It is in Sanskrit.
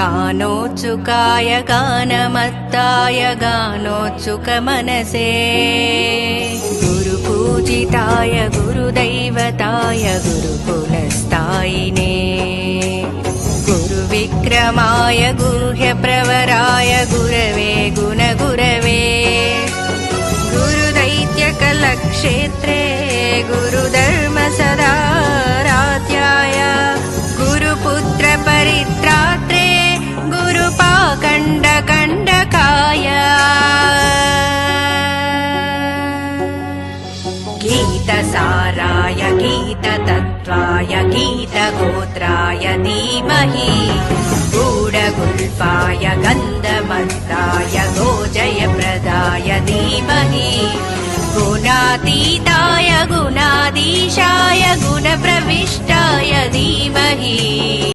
गानोत्सुकाय गानमत्ताय गानोत्सुकमनसे गुरुपूजिताय गुरुदैवताय गुरुकुलस्थायिने गुरुविक्रमाय गुह्यप्रवराय गुरवे गुणगुरवे गुरुदैत्यकलक्षेत्रे गुरुधर्मसदाराध्याय गुरुपुत्रपरित्रात्रे गुरुपाखण्डकण्डकाय गीतसाराय गीततत्त्वाय गीतगोत्राय धीमहि गूढगुल्फाय गन्धमत्ताय गोजयप्रदाय धीमहि गुणातीताय गुणाधीशाय गुणप्रविष्टाय धीमहि।